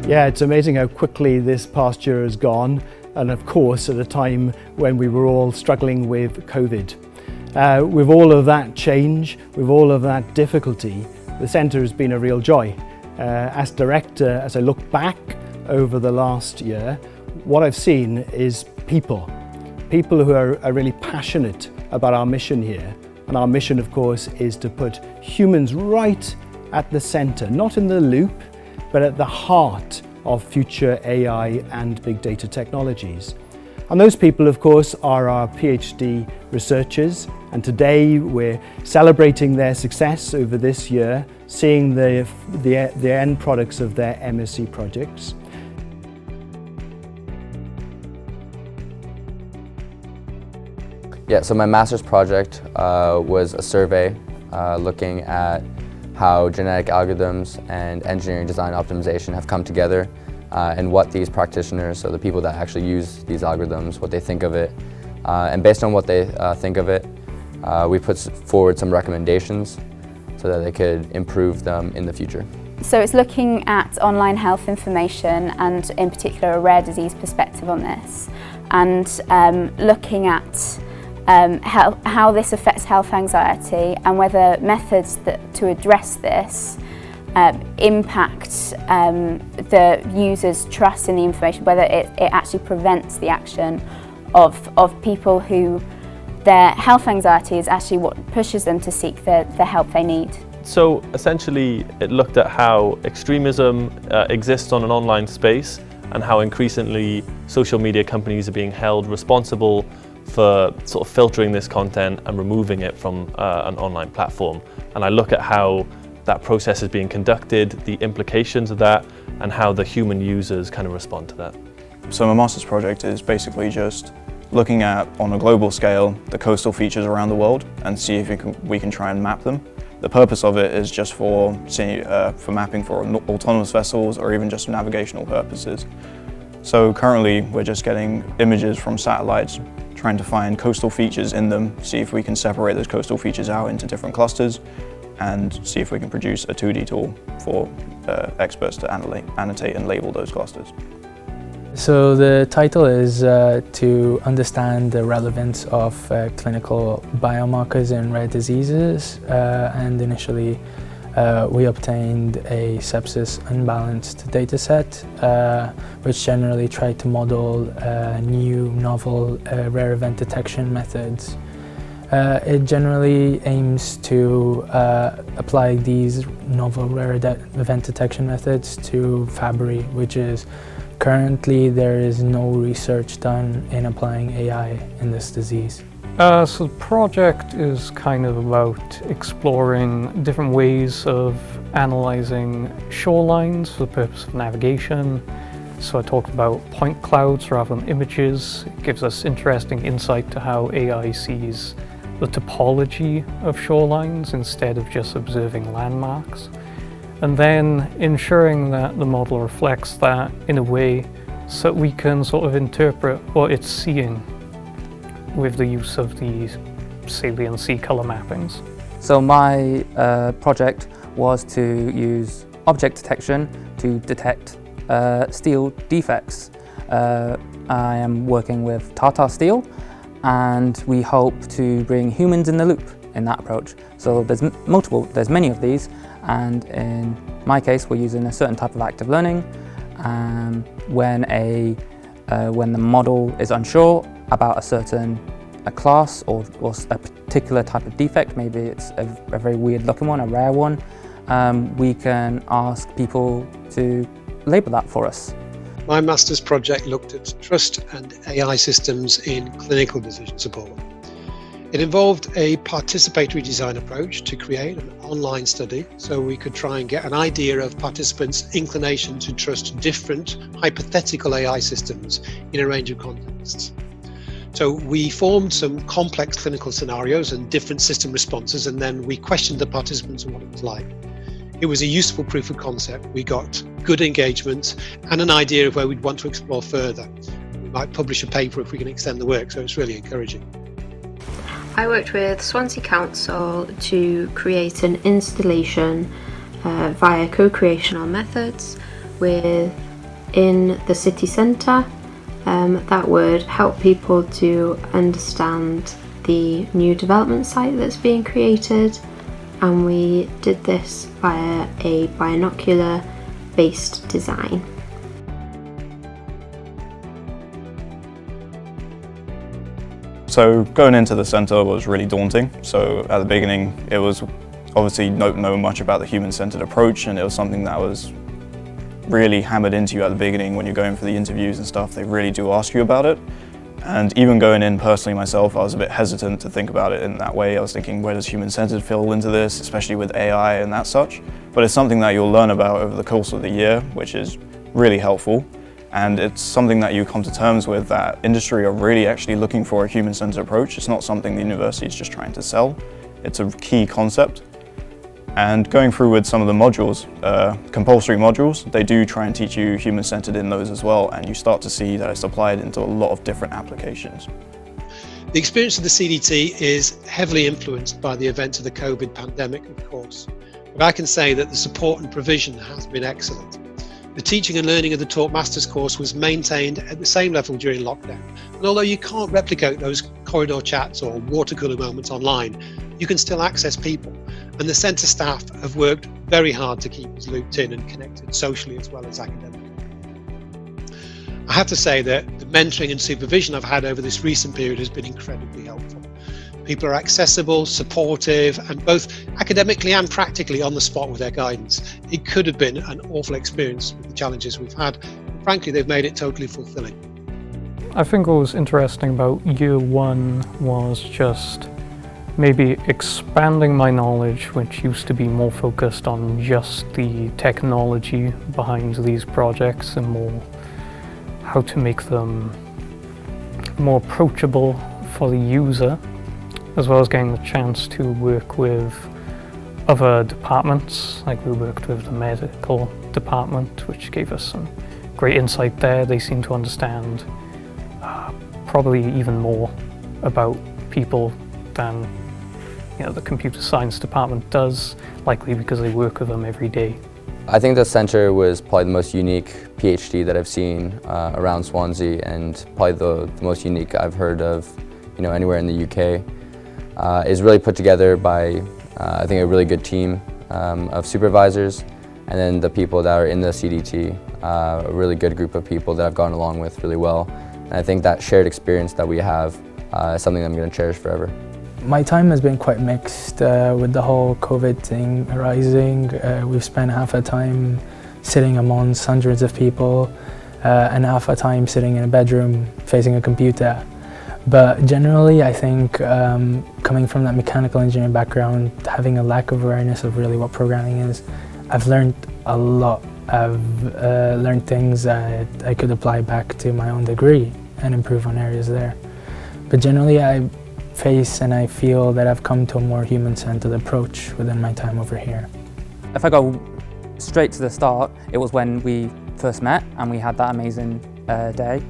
Yeah, it's amazing how quickly this past year has gone, and of course at a time when we were all struggling with COVID. With all of that change, with all of that difficulty, the centre has been a real joy. As director, as I look back over the last year, what I've seen is people who are really passionate about our mission here. And our mission, of course, is to put humans right at the centre, not in the loop, but at the heart of future AI and big data technologies. And those people, of course, are our PhD researchers. And today we're celebrating their success over this year, seeing the end products of their MSc projects. Yeah, so my master's project was a survey looking at how genetic algorithms and engineering design optimization have come together and what these practitioners, so the people that actually use these algorithms, what they think of it. And based on what they think of it, we put forward some recommendations so that they could improve them in the future. So it's looking at online health information and in particular a rare disease perspective on this, and looking at how this affects health anxiety and whether methods to address this impact the user's trust in the information, whether it actually prevents the action of people who their health anxiety is actually what pushes them to seek the help they need. So essentially it looked at how extremism exists on an online space and how increasingly social media companies are being held responsible for sort of filtering this content and removing it from an online platform. And I look at how that process is being conducted, the implications of that, and how the human users kind of respond to that. So my master's project is basically just looking at, on a global scale, the coastal features around the world and see if we can try and map them. The purpose of it is just for mapping for autonomous vessels or even just navigational purposes. So currently we're just getting images from satellites, trying to find coastal features in them, see if we can separate those coastal features out into different clusters and see if we can produce a 2D tool for experts to annotate and label those clusters. So the title is to understand the relevance of clinical biomarkers in rare diseases, and initially we obtained a sepsis unbalanced dataset, which generally tried to model new novel rare event detection methods. It generally aims to apply these novel rare event detection methods to Fabry, which is currently there is no research done in applying AI in this disease. So the project is kind of about exploring different ways of analysing shorelines for the purpose of navigation. So I talked about point clouds rather than images. It gives us interesting insight to how AI sees the topology of shorelines instead of just observing landmarks. And then ensuring that the model reflects that in a way so that we can sort of interpret what it's seeing with the use of these saliency color mappings. So my project was to use object detection to detect steel defects. I am working with Tata Steel, and we hope to bring humans in the loop in that approach. So there's many of these, and in my case we're using a certain type of active learning. When the model is unsure about a certain class or a particular type of defect, maybe it's a very weird looking one, a rare one, we can ask people to label that for us. My master's project looked at trust and AI systems in clinical decision support. It involved a participatory design approach to create an online study so we could try and get an idea of participants' inclination to trust different hypothetical AI systems in a range of contexts. So we formed some complex clinical scenarios and different system responses, and then we questioned the participants on what it was like. It was a useful proof of concept. We got good engagement and an idea of where we'd want to explore further. We might publish a paper if we can extend the work, so it's really encouraging. I worked with Swansea Council to create an installation via co-creational methods with in the city centre that would help people to understand the new development site that's being created, and we did this via a binocular based design. So going into the centre was really daunting. So at the beginning it was obviously not know much about the human-centred approach, and it was something that was really hammered into you at the beginning when you're going for the interviews and stuff. They really do ask you about it. And even going in personally myself, I was a bit hesitant to think about it in that way. I was thinking, where does human-centred fit into this, especially with AI and that such? But it's something that you'll learn about over the course of the year, which is really helpful. And it's something that you come to terms with, that industry are really actually looking for a human-centred approach. It's not something the university is just trying to sell. It's a key concept. And going through with some of the modules, compulsory modules, they do try and teach you human-centred in those as well, and you start to see that it's applied into a lot of different applications. The experience of the CDT is heavily influenced by the events of the COVID pandemic, of course, but I can say that the support and provision has been excellent. The teaching and learning of the Taught Masters course was maintained at the same level during lockdown, and although you can't replicate those corridor chats or water cooler moments online, you can still access people, and the centre staff have worked very hard to keep us looped in and connected socially as well as academically. I have to say that the mentoring and supervision I've had over this recent period has been incredibly helpful. People are accessible, supportive, and both academically and practically on the spot with their guidance. It could have been an awful experience with the challenges we've had. Frankly, they've made it totally fulfilling. I think what was interesting about year one was just maybe expanding my knowledge, which used to be more focused on just the technology behind these projects and more how to make them more approachable for the user, as well as getting the chance to work with other departments. Like we worked with the medical department, which gave us some great insight there. They seem to understand probably even more about people than the computer science department does, likely because they work with them every day. I think the centre was probably the most unique PhD that I've seen around Swansea, and probably the most unique I've heard of anywhere in the UK. Is really put together by I think a really good team of supervisors, and then the people that are in the CDT, a really good group of people that I've gotten along with really well. And I think that shared experience that we have is something I'm going to cherish forever. My time has been quite mixed with the whole COVID thing arising. We've spent half a time sitting amongst hundreds of people and half a time sitting in a bedroom facing a computer. But generally, I think coming from that mechanical engineering background, having a lack of awareness of really what programming is, I've learned a lot. I've learned things that I could apply back to my own degree and improve on areas there. But generally, I face and I feel that I've come to a more human-centered approach within my time over here. If I go straight to the start, it was when we first met and we had that amazing day,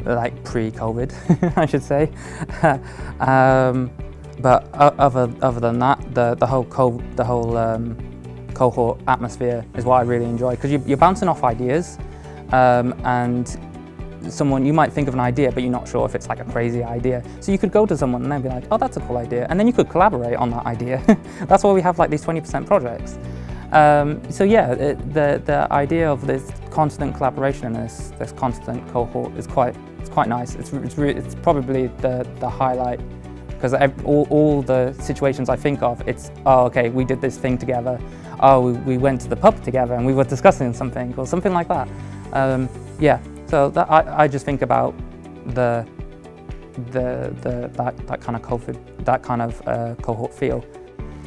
like pre-COVID, I should say. But other than that, the whole cohort atmosphere is what I really enjoy, because you're bouncing off ideas, and you might think of an idea, but you're not sure if it's like a crazy idea. So you could go to someone and they'd be like, oh, that's a cool idea. And then you could collaborate on that idea. That's why we have like these 20% projects. So yeah, the idea of this constant collaboration and this constant cohort is quite nice. It's probably the highlight, because all the situations I think of, it's, oh, okay, we did this thing together. Oh, we went to the pub together and we were discussing something, or something like that. Yeah. So that, I just think about that kind of cohort feel.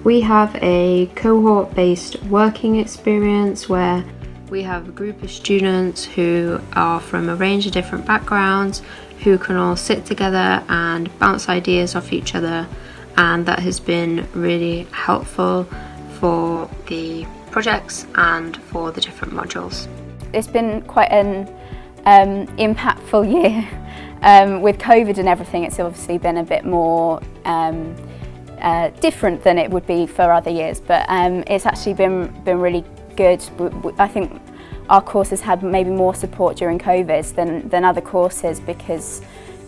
We have a cohort-based working experience where we have a group of students who are from a range of different backgrounds, who can all sit together and bounce ideas off each other, and that has been really helpful for the projects and for the different modules. It's been quite an impactful year. With COVID and everything, it's obviously been a bit more different than it would be for other years, but it's actually been really good. I think our course has had maybe more support during COVID than other courses, because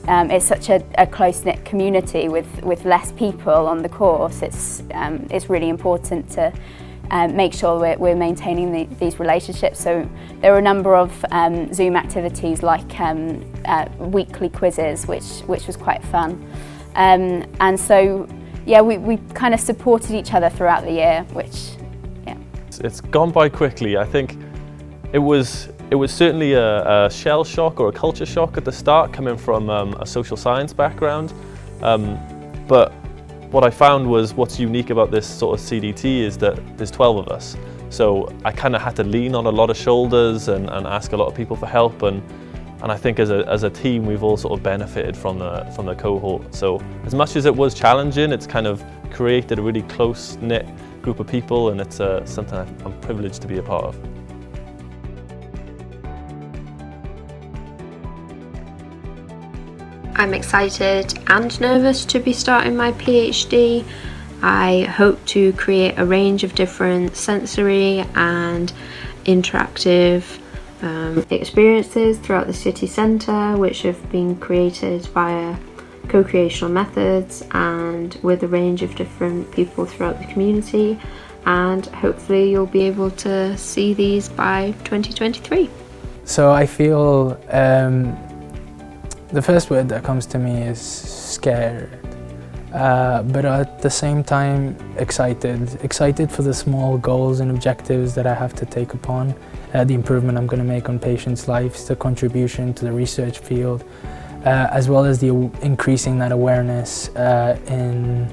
it's such a close-knit community with less people on the course. It's really important to make sure we're maintaining these relationships. So there are a number of Zoom activities like weekly quizzes, which was quite fun. And so, yeah, we kind of supported each other throughout the year, which, yeah. It's gone by quickly. I think it was certainly a shell shock or a culture shock at the start, coming from a social science background. But what I found was what's unique about this sort of CDT is that there's 12 of us. So I kind of had to lean on a lot of shoulders and ask a lot of people for help. And I think as a team, we've all sort of benefited from the cohort. So as much as it was challenging, it's kind of created a really close-knit group of people, and it's something I'm privileged to be a part of. I'm excited and nervous to be starting my PhD. I hope to create a range of different sensory and interactive experiences throughout the city centre, which have been created via co-creational methods and with a range of different people throughout the community, and hopefully you'll be able to see these by 2023. So I feel the first word that comes to me is scared, but at the same time excited for the small goals and objectives that I have to take upon, the improvement I'm going to make on patients' lives, the contribution to the research field, as well as the increasing that awareness in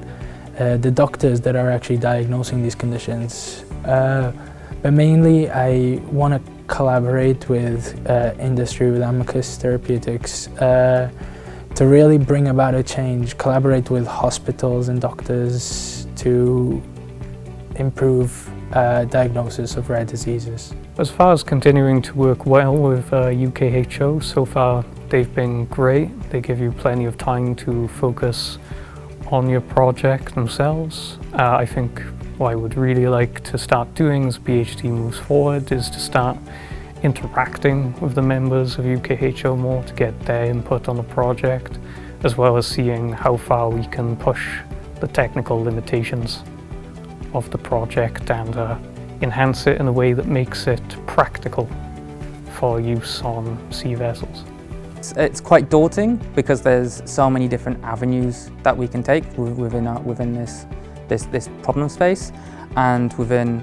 the doctors that are actually diagnosing these conditions. But mainly I want to collaborate with industry, with Amicus Therapeutics, to really bring about a change, collaborate with hospitals and doctors to improve diagnosis of rare diseases. As far as continuing to work well with UKHO, so far they've been great. They give you plenty of time to focus on your project themselves. I think what I would really like to start doing as PhD moves forward is to start interacting with the members of UKHO more to get their input on the project, as well as seeing how far we can push the technical limitations of the project and enhance it in a way that makes it practical for use on sea vessels. It's quite daunting because there's so many different avenues that we can take within this problem space, and within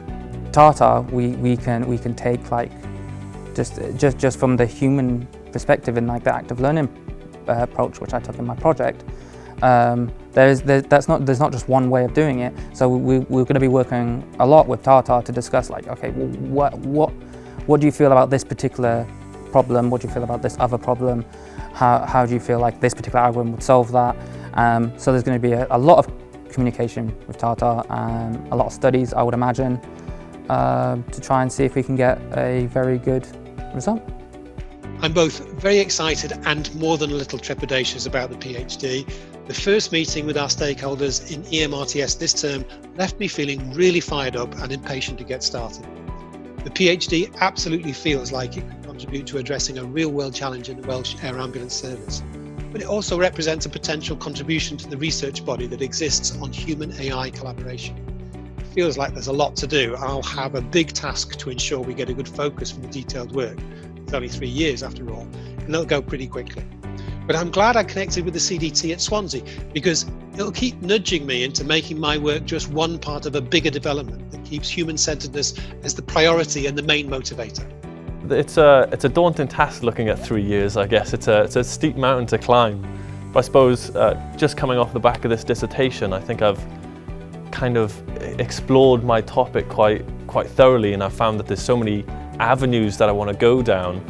Tata we can take like just from the human perspective in like the active learning approach which I took in my project. There's not just one way of doing it. So we're going to be working a lot with Tata to discuss like, okay, well, what do you feel about this particular problem? What do you feel about this other problem? How do you feel like this particular algorithm would solve that? So there's going to be a lot of communication with Tata, a lot of studies, I would imagine, to try and see if we can get a very good result. I'm both very excited and more than a little trepidatious about the PhD. The first meeting with our stakeholders in EMRTS this term left me feeling really fired up and impatient to get started. The PhD absolutely feels like it can contribute to addressing a real-world challenge in the Welsh Air Ambulance Service, but it also represents a potential contribution to the research body that exists on human-AI collaboration. It feels like there's a lot to do. I'll have a big task to ensure we get a good focus from the detailed work. It's only 3 years after all, and it'll go pretty quickly. But I'm glad I connected with the CDT at Swansea, because it'll keep nudging me into making my work just one part of a bigger development that keeps human-centeredness as the priority and the main motivator. It's a daunting task looking at 3 years, I guess. It's a steep mountain to climb. But I suppose just coming off the back of this dissertation, I think I've kind of explored my topic quite thoroughly, and I've found that there's so many avenues that I want to go down.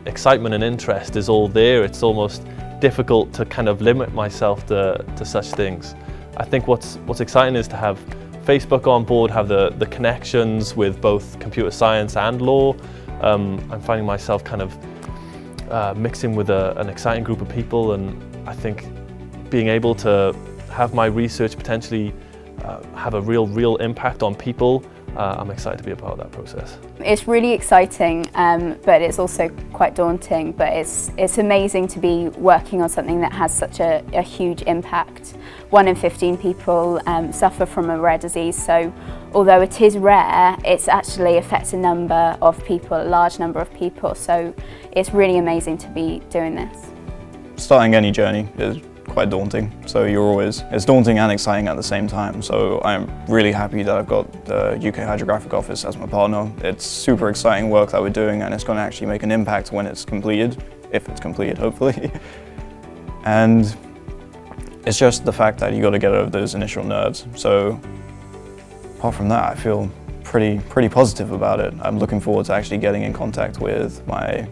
Excitement and interest is all there. It's almost difficult to kind of limit myself to such things. I think what's exciting is to have Facebook on board, have the connections with both computer science and law. I'm finding myself kind of mixing with an exciting group of people, and I think being able to have my research potentially have a real impact on people I'm excited to be a part of that process. It's really exciting, but it's also quite daunting, but it's amazing to be working on something that has such a huge impact. 1 in 15 people suffer from a rare disease, so although it is rare, it actually affects a number of people, a large number of people, so it's really amazing to be doing this. Starting any journey is quite daunting, so it's daunting and exciting at the same time, so I'm really happy that I've got the UK Hydrographic Office as my partner. It's super exciting work that we're doing, and it's going to actually make an impact when it's completed, if it's completed hopefully. And it's just the fact that you got to get over those initial nerves. So apart from that, I feel pretty positive about it. I'm looking forward to actually getting in contact with my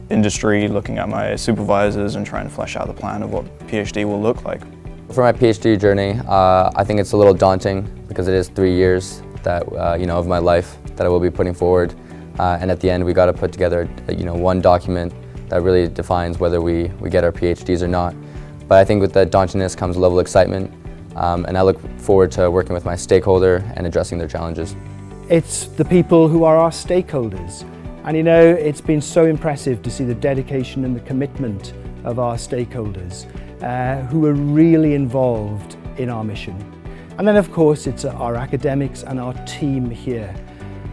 industry, looking at my supervisors and trying to flesh out the plan of what PhD will look like. For my PhD journey, I think it's a little daunting because it is 3 years that of my life that I will be putting forward, and at the end we got to put together one document that really defines whether we get our PhDs or not. But I think with the dauntingness comes a level of excitement, and I look forward to working with my stakeholder and addressing their challenges. It's the people who are our stakeholders. And it's been so impressive to see the dedication and the commitment of our stakeholders who are really involved in our mission. And then of course it's our academics and our team here.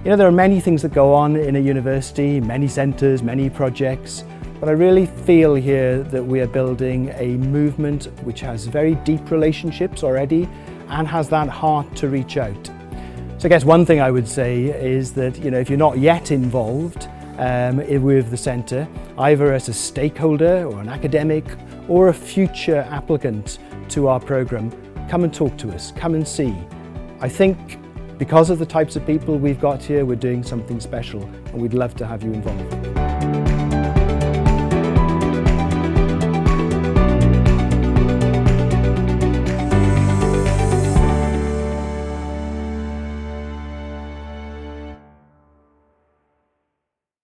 There are many things that go on in a university, many centres, many projects, but I really feel here that we are building a movement which has very deep relationships already and has that heart to reach out. So I guess one thing I would say is that if you're not yet involved with the centre, either as a stakeholder or an academic or a future applicant to our programme, come and talk to us, come and see. I think because of the types of people we've got here, we're doing something special and we'd love to have you involved.